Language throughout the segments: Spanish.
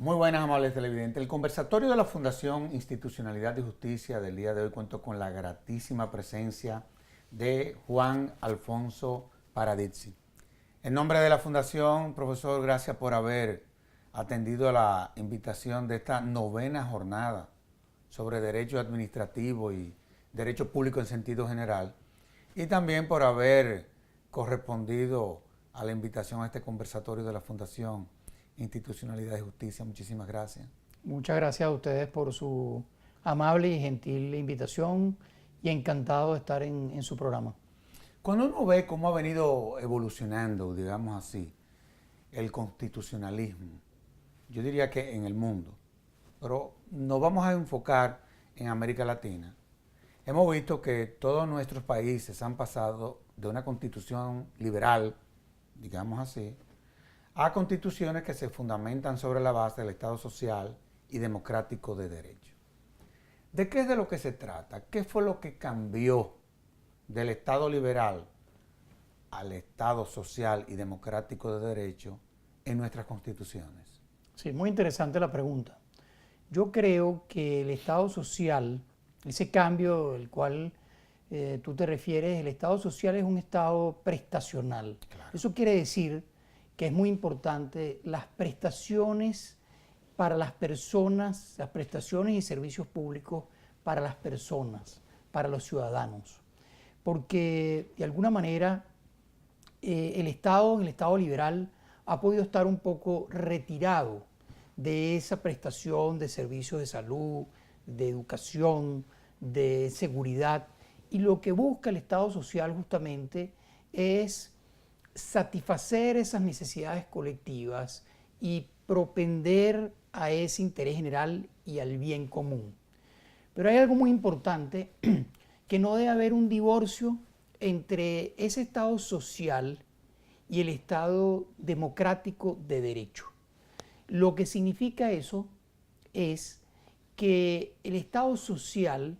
Muy buenas, amables televidentes. El conversatorio de la Fundación Institucionalidad y Justicia del día de hoy cuento con la gratísima presencia de Juan Alfonso Paradizzi. En nombre de la Fundación, profesor, gracias por haber atendido a la invitación de esta novena jornada sobre Derecho Administrativo y Derecho Público en sentido general, y también por haber correspondido a la invitación a este conversatorio de la Fundación Institucionalidad y Justicia. Muchísimas gracias. Muchas gracias a ustedes por su amable y gentil invitación y encantado de estar en su programa. Cuando uno ve cómo ha venido evolucionando, digamos así, el constitucionalismo, yo diría que en el mundo, pero nos vamos a enfocar en América Latina, hemos visto que todos nuestros países han pasado de una constitución liberal, digamos así, a constituciones que se fundamentan sobre la base del Estado social y democrático de derecho. ¿De qué es de lo que se trata? ¿Qué fue lo que cambió del Estado liberal al Estado social y democrático de derecho en nuestras constituciones? Sí, muy interesante la pregunta. Yo creo que el Estado social, ese cambio al cual tú te refieres, el Estado social es un Estado prestacional. Claro. Eso quiere decir que es muy importante las prestaciones para las personas, las prestaciones y servicios públicos para las personas, para los ciudadanos. Porque de alguna manera en el Estado liberal ha podido estar un poco retirado de esa prestación de servicios de salud, de educación, de seguridad. Y lo que busca el Estado social justamente es satisfacer esas necesidades colectivas y propender a ese interés general y al bien común. Pero hay algo muy importante, que no debe haber un divorcio entre ese Estado social y el Estado democrático de derecho. Lo que significa eso es que el Estado social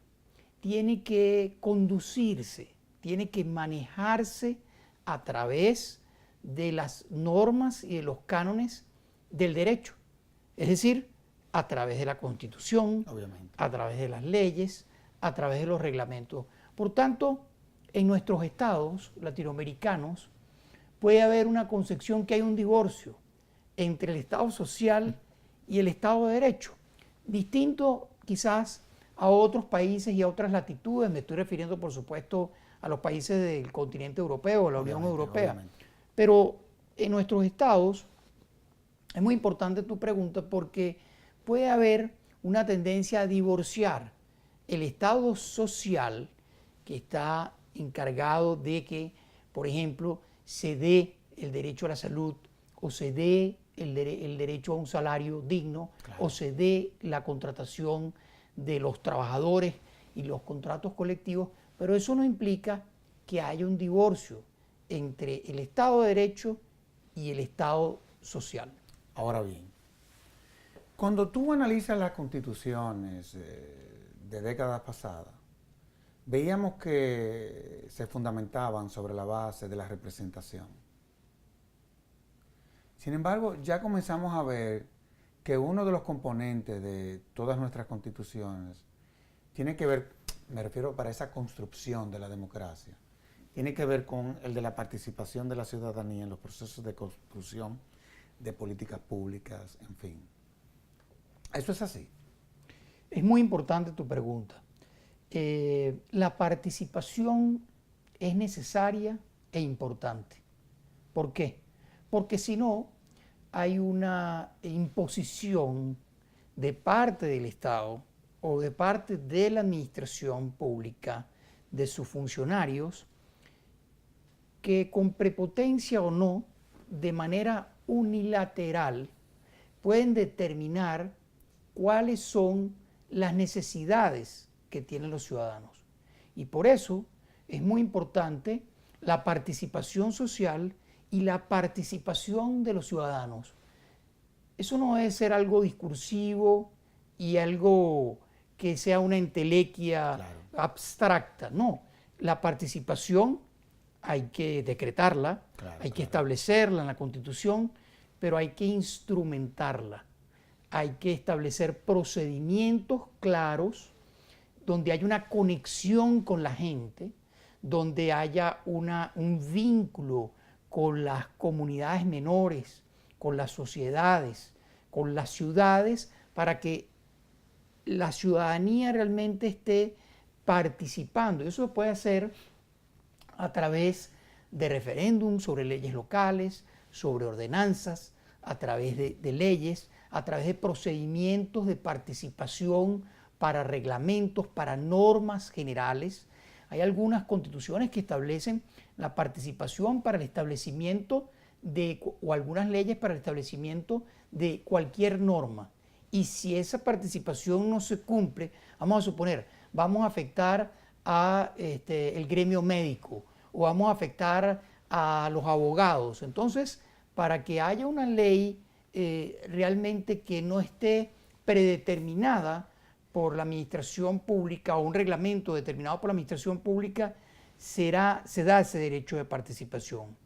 tiene que conducirse, tiene que manejarse a través de las normas y de los cánones del derecho, es decir, a través de la Constitución, obviamente, a través de las leyes, a través de los reglamentos. Por tanto, en nuestros estados latinoamericanos puede haber una concepción que hay un divorcio entre el Estado social y el Estado de Derecho, distinto quizás a otros países y a otras latitudes. Me estoy refiriendo, por supuesto, a los países del continente europeo, la Unión Europea. Obviamente. Pero en nuestros estados es muy importante tu pregunta porque puede haber una tendencia a divorciar el Estado social, que está encargado de que, por ejemplo, se dé el derecho a la salud o se dé el derecho a un salario digno, claro, o se dé la contratación de los trabajadores y los contratos colectivos, pero eso no implica que haya un divorcio entre el Estado de Derecho y el Estado social. Ahora bien, cuando tú analizas las constituciones de décadas pasadas, veíamos que se fundamentaban sobre la base de la representación. Sin embargo, ya comenzamos a ver que uno de los componentes de todas nuestras constituciones tiene que ver, me refiero para esa construcción de la democracia, tiene que ver con el de la participación de la ciudadanía en los procesos de construcción de políticas públicas, en fin. ¿Eso es así? Es muy importante tu pregunta. La participación es necesaria e importante. ¿Por qué? Porque si no, hay una imposición de parte del Estado o de parte de la administración pública, de sus funcionarios, que con prepotencia o no, de manera unilateral, pueden determinar cuáles son las necesidades que tienen los ciudadanos. Y por eso es muy importante la participación social y la participación de los ciudadanos. Eso no debe ser algo discursivo y algo que sea una entelequia, claro, abstracta. No, la participación hay que decretarla, claro, hay que establecerla en la Constitución, pero hay que instrumentarla. hay que establecer procedimientos claros donde haya una conexión con la gente, donde haya un vínculo con las comunidades menores, con las sociedades, con las ciudades, para que la ciudadanía realmente esté participando. Eso se puede hacer a través de referéndums sobre leyes locales, sobre ordenanzas, a través de leyes, a través de procedimientos de participación para reglamentos, para normas generales. Hay algunas constituciones que establecen la participación para el establecimiento o algunas leyes para el establecimiento de cualquier norma. Y si esa participación no se cumple, vamos a suponer, vamos a afectar a el gremio médico o vamos a afectar a los abogados. Entonces, para que haya una ley realmente que no esté predeterminada por la administración pública o un reglamento determinado por la administración pública, se da ese derecho de participación.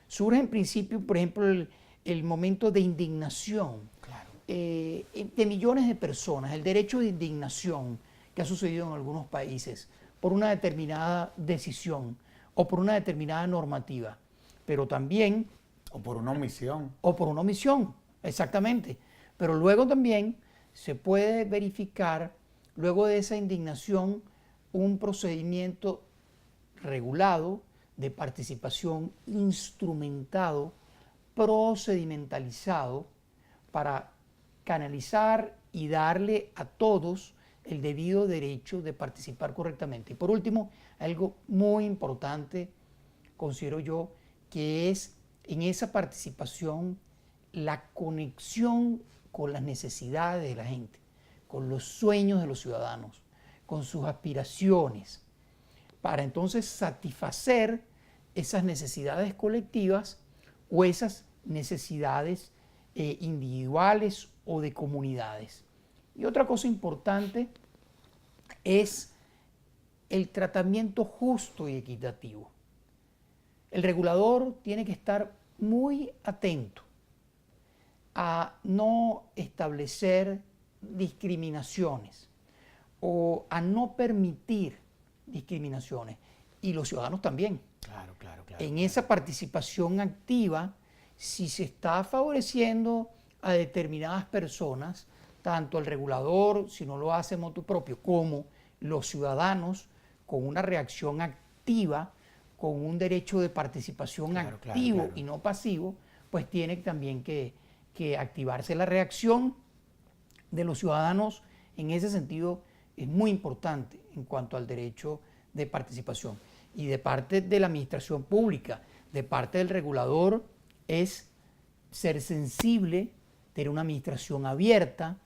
Surge en principio, por ejemplo, el momento de indignación. Claro. De millones de personas, el derecho de indignación que ha sucedido en algunos países por una determinada decisión o por una determinada normativa, pero también... O por una omisión. O por una omisión, exactamente. Pero luego también se puede verificar, luego de esa indignación, un procedimiento regulado de participación, instrumentado, procedimentalizado, para canalizar y darle a todos el debido derecho de participar correctamente. Y por último, algo muy importante, considero yo, que es en esa participación la conexión con las necesidades de la gente, con los sueños de los ciudadanos, con sus aspiraciones, para entonces satisfacer esas necesidades colectivas o esas necesidades individuales o de comunidades. Y otra cosa importante es el tratamiento justo y equitativo. El regulador tiene que estar muy atento a no establecer discriminaciones o a no permitir discriminaciones, y los ciudadanos también. Claro. En esa participación activa, si se está favoreciendo a determinadas personas, tanto el regulador, si no lo hace motu propio, como los ciudadanos con una reacción activa, con un derecho de participación activo y no pasivo, pues tiene también que activarse. La reacción de los ciudadanos en ese sentido es muy importante en cuanto al derecho de participación. Y de parte de la administración pública, de parte del regulador, es ser sensible, tener una administración abierta,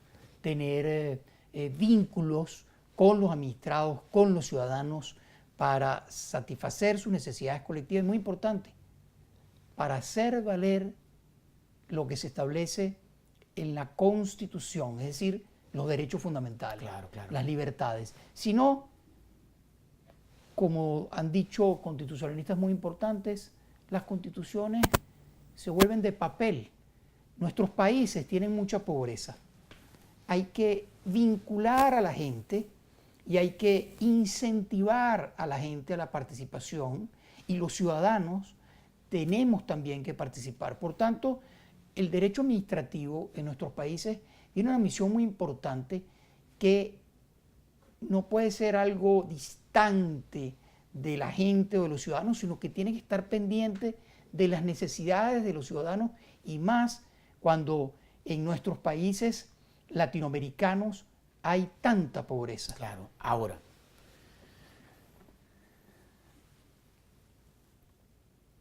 tener vínculos con los administrados, con los ciudadanos, para satisfacer sus necesidades colectivas. Es muy importante para hacer valer lo que se establece en la Constitución, es decir, los derechos fundamentales, las libertades. Si no, como han dicho constitucionalistas muy importantes, las constituciones se vuelven de papel. Nuestros países tienen mucha pobreza. Hay que vincular a la gente y hay que incentivar a la gente a la participación, y los ciudadanos tenemos también que participar. Por tanto, el derecho administrativo en nuestros países tiene una misión muy importante que no puede ser algo distante de la gente o de los ciudadanos, sino que tiene que estar pendiente de las necesidades de los ciudadanos, y más cuando en nuestros países latinoamericanos hay tanta pobreza. Claro. Ahora,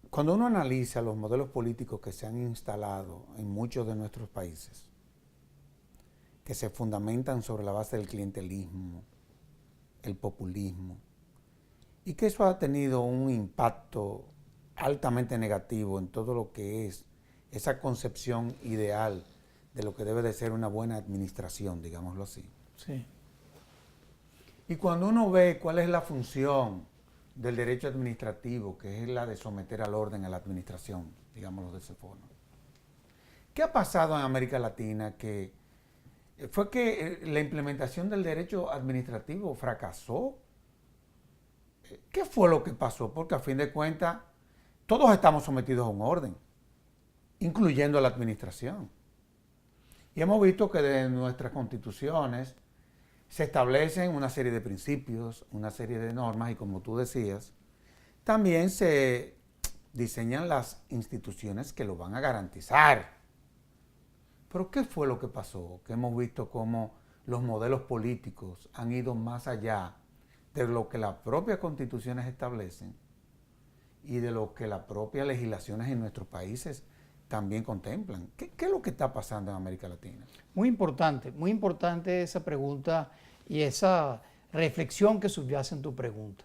cuando uno analiza los modelos políticos que se han instalado en muchos de nuestros países, que se fundamentan sobre la base del clientelismo, el populismo, y que eso ha tenido un impacto altamente negativo en todo lo que es esa concepción ideal de lo que debe de ser una buena administración, digámoslo así. Sí. Y cuando uno ve cuál es la función del derecho administrativo, que es la de someter al orden a la administración, digámoslo de esa forma. ¿Qué ha pasado en América Latina? Que fue que la implementación del derecho administrativo fracasó. ¿Qué fue lo que pasó? Porque a fin de cuentas todos estamos sometidos a un orden, incluyendo la administración. Y hemos visto que de nuestras constituciones se establecen una serie de principios, una serie de normas y como tú decías, también se diseñan las instituciones que lo van a garantizar. Pero ¿qué fue lo que pasó? Que hemos visto cómo los modelos políticos han ido más allá de lo que las propias constituciones establecen y de lo que las propias legislaciones en nuestros países también contemplan. ¿Qué es lo que está pasando en América Latina? Muy importante esa pregunta y esa reflexión que subyace en tu pregunta.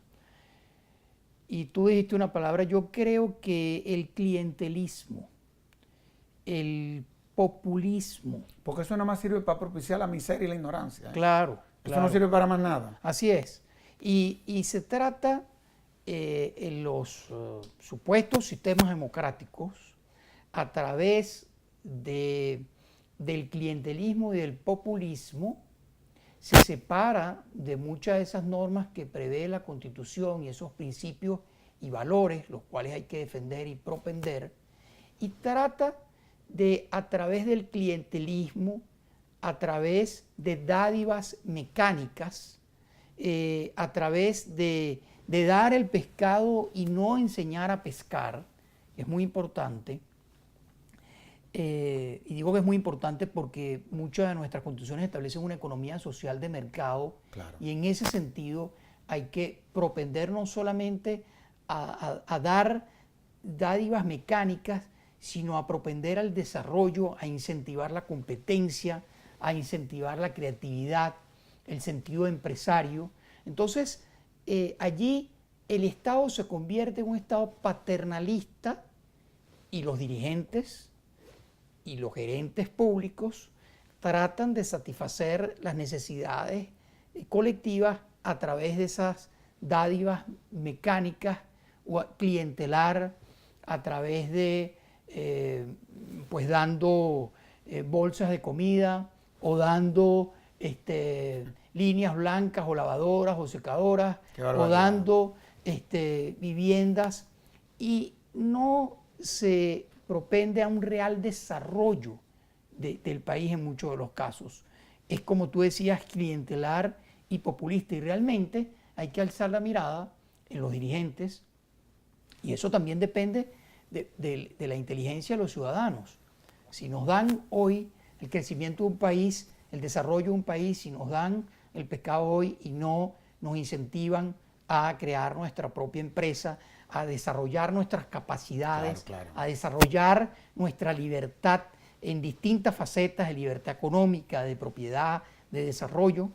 Y tú dijiste una palabra, yo creo que el clientelismo, el populismo. Porque eso nada más sirve para propiciar la miseria y la ignorancia. Claro, Eso claro. no sirve para más nada. Así es. Y se trata en los supuestos sistemas democráticos a través del clientelismo y del populismo, se separa de muchas de esas normas que prevé la Constitución y esos principios y valores, los cuales hay que defender y propender, y trata de, a través del clientelismo, a través de dádivas mecánicas, a través de dar el pescado y no enseñar a pescar, es muy importante. Y digo que es muy importante porque muchas de nuestras constituciones establecen una economía social de mercado, Claro. y en ese sentido hay que propender no solamente a dar dádivas mecánicas, sino a propender al desarrollo, a incentivar la competencia, a incentivar la creatividad, el sentido empresario. Entonces, allí el Estado se convierte en un Estado paternalista y los dirigentes y los gerentes públicos tratan de satisfacer las necesidades colectivas a través de esas dádivas mecánicas o clientelar, a través de pues dando bolsas de comida o dando líneas blancas o lavadoras o secadoras o dando viviendas, y no se propende a un real desarrollo del país en muchos de los casos. Es, como tú decías, clientelar y populista, y realmente hay que alzar la mirada en los dirigentes, y eso también depende de la inteligencia de los ciudadanos. Si nos dan hoy el crecimiento de un país, el desarrollo de un país, si nos dan el pescado hoy y no nos incentivan a crear nuestra propia empresa, a desarrollar nuestras capacidades, claro. a desarrollar nuestra libertad en distintas facetas de libertad económica, de propiedad, de desarrollo,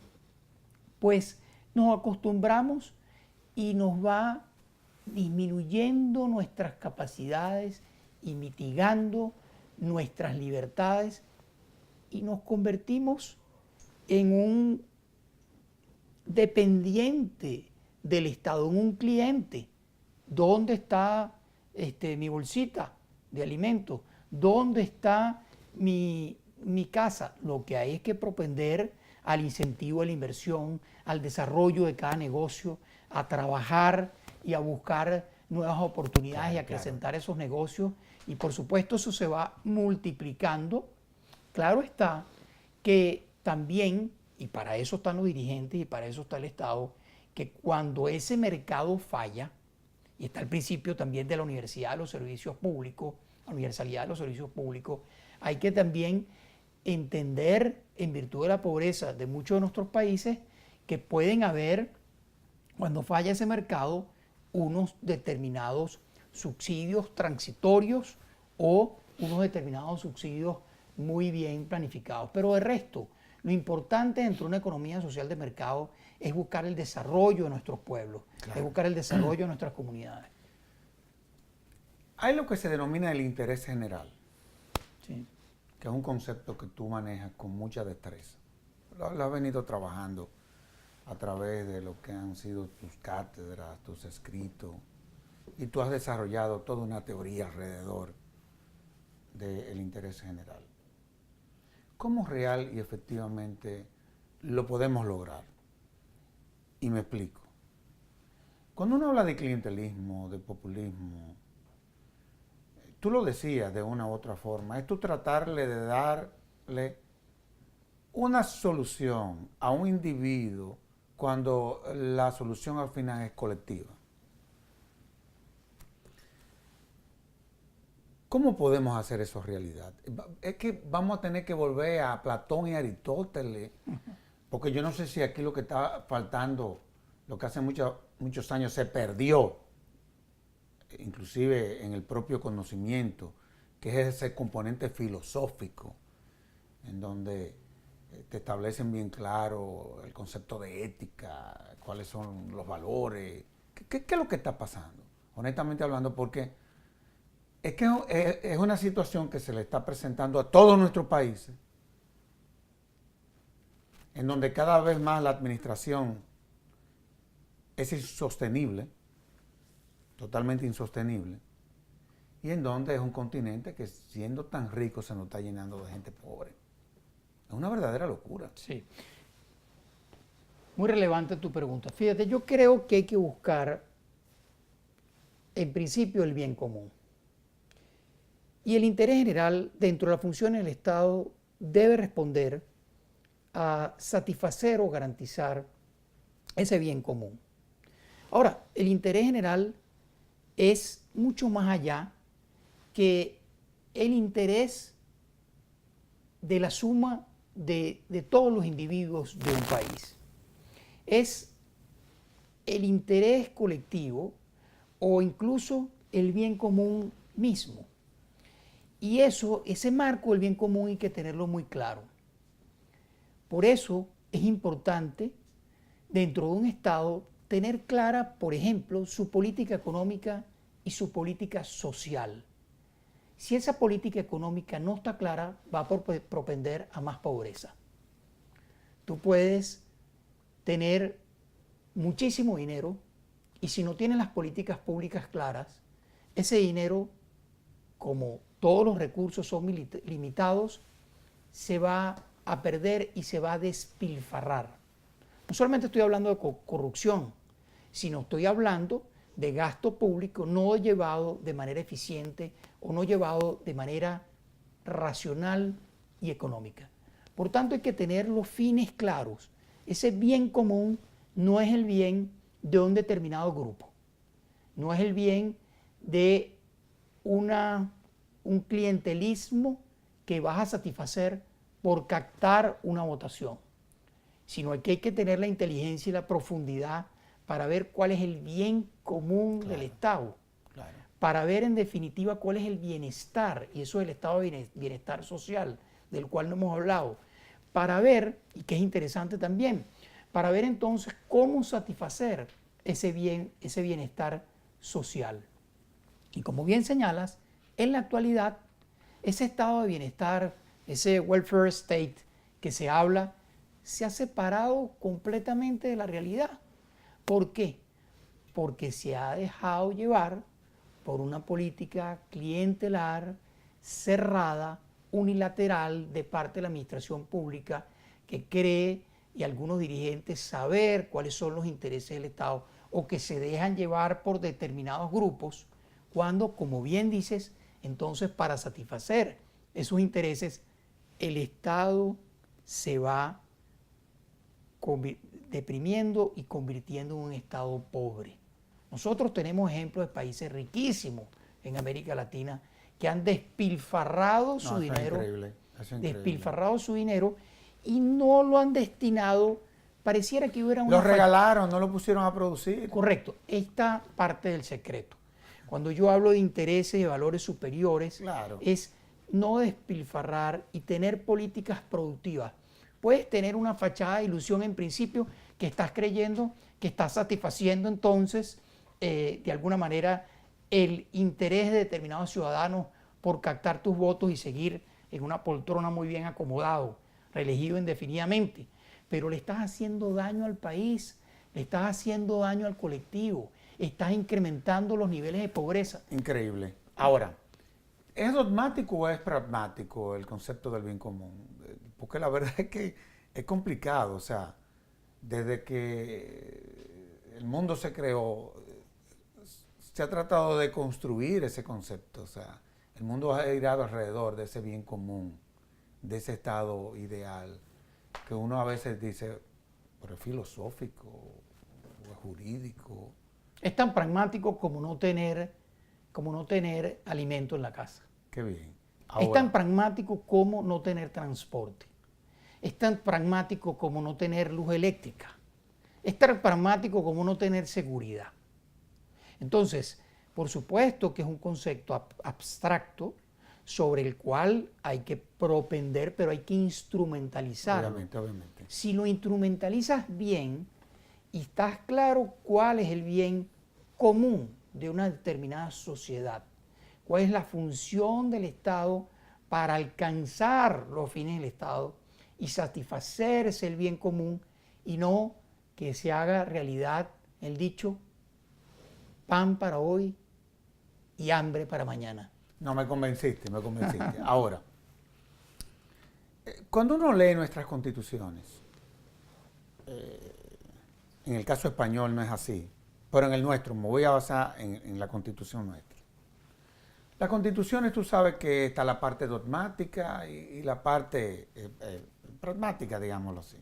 pues nos acostumbramos y nos va disminuyendo nuestras capacidades y mitigando nuestras libertades, y nos convertimos en un dependiente del Estado, en un cliente. ¿Dónde está mi bolsita de alimentos? ¿Dónde está mi casa? Lo que hay es que propender al incentivo de la inversión, al desarrollo de cada negocio, a trabajar y a buscar nuevas oportunidades y a acrecentar esos negocios. Y por supuesto eso se va multiplicando. Claro está que también, y para eso están los dirigentes y para eso está el Estado, que cuando ese mercado falla, y está el principio también de la universalidad de los servicios públicos, la universalidad de los servicios públicos, hay que también entender, en virtud de la pobreza de muchos de nuestros países, que pueden haber, cuando falla ese mercado, unos determinados subsidios transitorios o unos determinados subsidios muy bien planificados. Pero de resto, lo importante dentro de una economía social de mercado es buscar el desarrollo de nuestros pueblos, es buscar el desarrollo de nuestras comunidades. Hay lo que se denomina el interés general, Sí. que es un concepto que tú manejas con mucha destreza. Lo has venido trabajando a través de lo que han sido tus cátedras, tus escritos, y tú has desarrollado toda una teoría alrededor del interés general. ¿cómo real y efectivamente lo podemos lograr? Y me explico. Cuando uno habla de clientelismo, de populismo, tú lo decías de una u otra forma, es tú tratarle de darle una solución a un individuo cuando la solución al final es colectiva. ¿Cómo podemos hacer eso realidad? Es que vamos a tener que volver a Platón y Aristóteles, porque yo no sé si aquí lo que está faltando, lo que hace muchos años se perdió, inclusive en el propio conocimiento, que es ese componente filosófico, en donde te establecen bien claro el concepto de ética, cuáles son los valores, qué es lo que está pasando, honestamente hablando, porque es que es una situación que se le está presentando a todos nuestros países, en donde cada vez más la administración es insostenible, totalmente insostenible, y en donde es un continente que siendo tan rico se nos está llenando de gente pobre. Es una verdadera locura. Sí. Muy relevante tu pregunta. Fíjate, yo creo que hay que buscar, en principio, el bien común. Y el interés general, dentro de las funciones del Estado, debe responder a satisfacer o garantizar ese bien común. Ahora, el interés general es mucho más allá que el interés de la suma de todos los individuos de un país. Es el interés colectivo o incluso el bien común mismo. Y ese marco del bien común hay que tenerlo muy claro. Por eso es importante dentro de un Estado tener clara, por ejemplo, su política económica y su política social. Si esa política económica no está clara, va a propender a más pobreza. Tú puedes tener muchísimo dinero y si no tienes las políticas públicas claras, ese dinero, como todos los recursos son limitados, se va a perder y se va a despilfarrar. No solamente estoy hablando de corrupción, sino estoy hablando de gasto público no llevado de manera eficiente o no llevado de manera racional y económica. Por tanto, hay que tener los fines claros. Ese bien común no es el bien de un determinado grupo, no es el bien de un clientelismo que vas a satisfacer por captar una votación, sino que hay que tener la inteligencia y la profundidad para ver cuál es el bien común del Estado, para ver en definitiva cuál es el bienestar, y eso es el estado de bienestar social, del cual no hemos hablado, para ver, y que es interesante también, para ver entonces cómo satisfacer ese bienestar social. Y como bien señalas, en la actualidad, ese estado de bienestar, ese welfare state que se habla, se ha separado completamente de la realidad. ¿Por qué? Porque se ha dejado llevar por una política clientelar, cerrada, unilateral de parte de la administración pública que cree y algunos dirigentes saber cuáles son los intereses del Estado o que se dejan llevar por determinados grupos cuando, como bien dices, entonces para satisfacer esos intereses el Estado se va deprimiendo y convirtiendo en un Estado pobre. Nosotros tenemos ejemplos de países riquísimos en América Latina que han despilfarrado su dinero, despilfarrado su dinero y no lo han destinado, pareciera que hubiera una... Lo regalaron, no lo pusieron a producir. Correcto, esta parte del secreto. Cuando yo hablo de intereses y valores superiores, claro, es no despilfarrar y tener políticas productivas. Puedes tener una fachada de ilusión en principio que estás creyendo que estás satisfaciendo entonces de alguna manera el interés de determinados ciudadanos por captar tus votos y seguir en una poltrona muy bien acomodado, reelegido indefinidamente. Pero le estás haciendo daño al país, le estás haciendo daño al colectivo, estás incrementando los niveles de pobreza. Increíble. Ahora, ¿es dogmático o es pragmático el concepto del bien común? porque la verdad es que es complicado, o sea, desde que el mundo se creó, se ha tratado de construir ese concepto, o sea, el mundo ha girado alrededor de ese bien común, de ese estado ideal, que uno a veces dice, pero es filosófico, o es jurídico. Es tan pragmático como no tener alimento en la casa. Qué bien. Es tan pragmático como no tener transporte. Es tan pragmático como no tener luz eléctrica. Es tan pragmático como no tener seguridad. Entonces, por supuesto que es un concepto abstracto sobre el cual hay que propender, pero hay que instrumentalizarlo. Obviamente, obviamente. Si lo instrumentalizas bien y estás claro cuál es el bien común de una determinada sociedad, cuál es la función del Estado para alcanzar los fines del Estado y satisfacer ese bien común, y no que se haga realidad el dicho pan para hoy y hambre para mañana. No, me convenciste, me convenciste. Ahora, cuando uno lee nuestras constituciones, en el caso español no es así, pero en el nuestro, me voy a basar en la constitución nuestra. Las constituciones, tú sabes que está la parte dogmática y la parte pragmática, digámoslo así.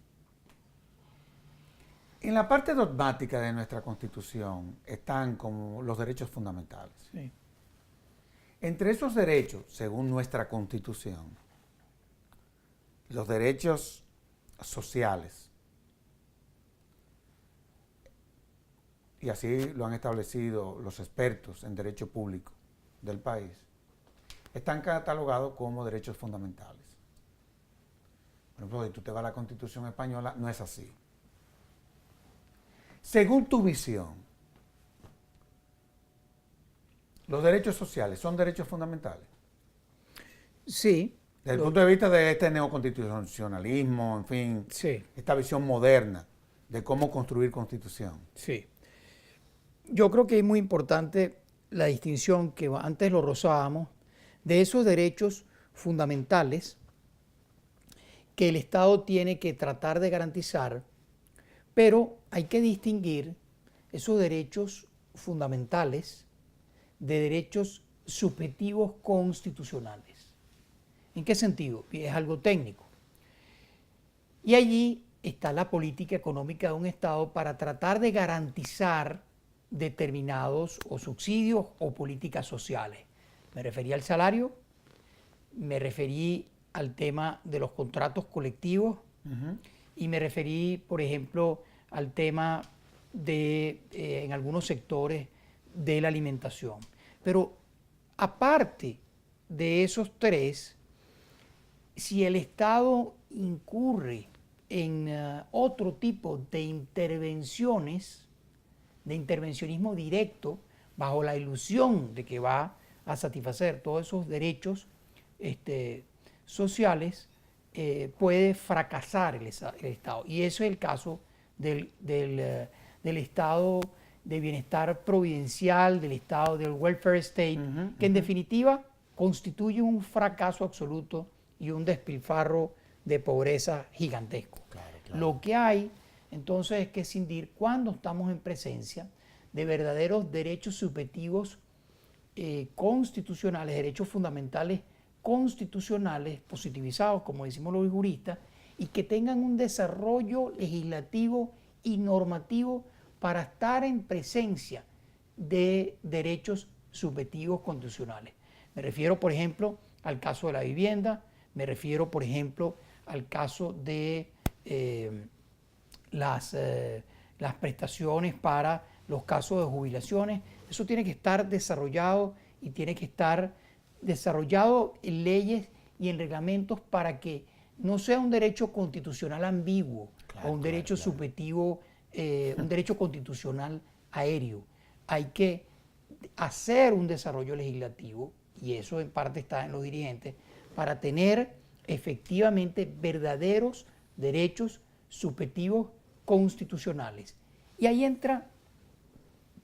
En la parte dogmática de nuestra constitución están como los derechos fundamentales. Sí. Entre esos derechos, según nuestra constitución, los derechos sociales, y así lo han establecido los expertos en derecho público del país, están catalogados como derechos fundamentales. Por ejemplo, si tú te vas a la Constitución española, no es así. Según tu visión, ¿los derechos sociales son derechos fundamentales? Sí. Desde el punto de vista de este neoconstitucionalismo, en fin, Sí. esta visión moderna de cómo construir constitución. Sí. Yo creo que es muy importante la distinción que antes lo rozábamos de esos derechos fundamentales que el Estado tiene que tratar de garantizar, pero hay que distinguir esos derechos fundamentales de derechos subjetivos constitucionales. ¿En qué sentido? Es algo técnico. Y allí está la política económica de un Estado para tratar de garantizar determinados o subsidios o políticas sociales. Me referí al salario, me referí al tema de los contratos colectivos y me referí, por ejemplo, al tema de, en algunos sectores, de la alimentación. Pero aparte de esos tres, si el Estado incurre en otro tipo de intervenciones, de intervencionismo directo, bajo la ilusión de que va a satisfacer todos esos derechos sociales, puede fracasar el Estado. Y eso es el caso del Estado de bienestar providencial, del Estado del welfare state, que en definitiva constituye un fracaso absoluto y un despilfarro de pobreza gigantesco. Claro, claro. Lo que hay entonces es que escindir cuando estamos en presencia de verdaderos derechos subjetivos constitucionales, derechos fundamentales constitucionales, positivizados, como decimos los juristas, y que tengan un desarrollo legislativo y normativo para estar en presencia de derechos subjetivos constitucionales. Me refiero, por ejemplo, al caso de la vivienda, me refiero, por ejemplo, al caso de las prestaciones para los casos de jubilaciones. Eso tiene que estar desarrollado y tiene que estar desarrollado en leyes y en reglamentos para que no sea un derecho constitucional ambiguo, claro, o un derecho subjetivo, un derecho constitucional aéreo. Hay que hacer un desarrollo legislativo, y eso en parte está en los dirigentes, para tener efectivamente verdaderos derechos subjetivos constitucionales. Y ahí entra,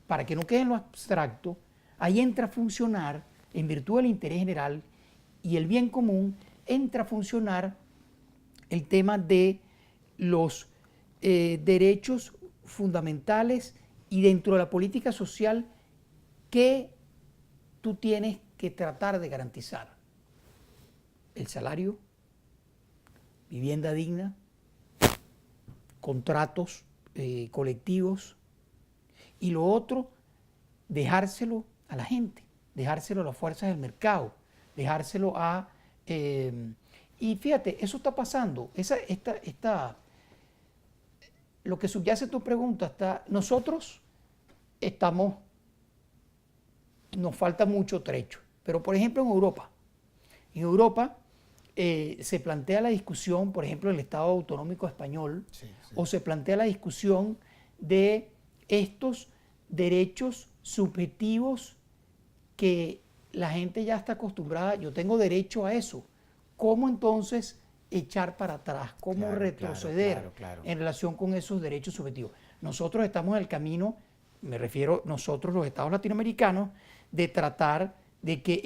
para que no quede en lo abstracto, ahí entra a funcionar, en virtud del interés general y el bien común, entra a funcionar el tema de los derechos fundamentales y dentro de la política social, ¿qué tú tienes que tratar de garantizar? El salario, vivienda digna, contratos colectivos, y lo otro, dejárselo a la gente, dejárselo a las fuerzas del mercado, dejárselo a... y fíjate, eso está pasando. Lo que subyace a tu pregunta, nosotros nos falta mucho trecho. Pero, por ejemplo, en Europa se plantea la discusión, por ejemplo, del Estado autonómico español, Sí, sí. o se plantea la discusión de estos derechos subjetivos que la gente ya está acostumbrada. Yo tengo derecho a eso. ¿Cómo entonces echar para atrás? ¿Cómo Claro, retroceder claro. en relación con esos derechos subjetivos? Nosotros estamos en el camino, me refiero nosotros los estados latinoamericanos, de tratar de que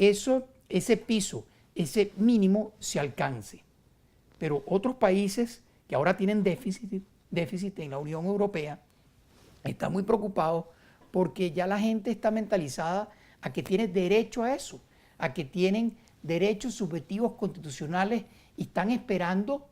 ese piso, ese mínimo se alcance. Pero otros países que ahora tienen déficit en la Unión Europea están muy preocupados porque ya la gente está mentalizada a que tiene derecho a eso, a que tienen derechos subjetivos constitucionales y están esperando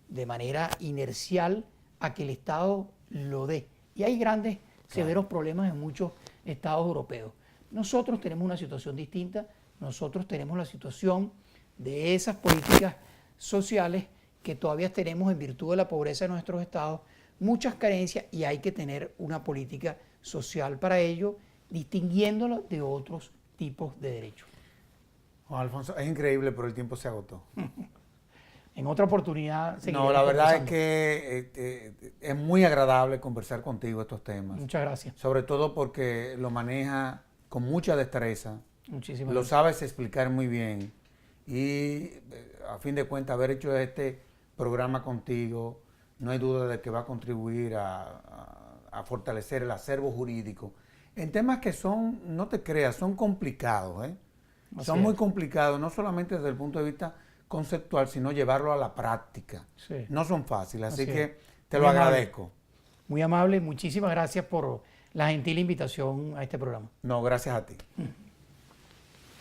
de manera inercial a que el Estado lo dé. Y hay grandes, severos problemas en muchos estados europeos. Nosotros tenemos una situación distinta, nosotros tenemos la situación de esas políticas sociales que todavía tenemos en virtud de la pobreza de nuestros estados, muchas carencias, y hay que tener una política social para ello, distinguiéndolo de otros tipos de derechos. Juan Alfonso, es increíble, pero el tiempo se agotó. En otra oportunidad seguiremos No, la verdad es conversando. que es muy agradable conversar contigo estos temas. Muchas gracias. Sobre todo porque lo maneja con mucha destreza, Muchísimas lo gracias. sabes explicar muy bien y a fin de cuentas haber hecho este programa contigo, no hay duda de que va a contribuir a fortalecer el acervo jurídico en temas que son, no te creas, son complicados, ¿eh? Así Son muy es. complicados, no solamente desde el punto de vista conceptual, sino llevarlo a la práctica. Sí. No son fáciles, así Así que es. te Muy lo amable. agradezco. Muy amable, muchísimas gracias por la gentil invitación a este programa. No, gracias a ti.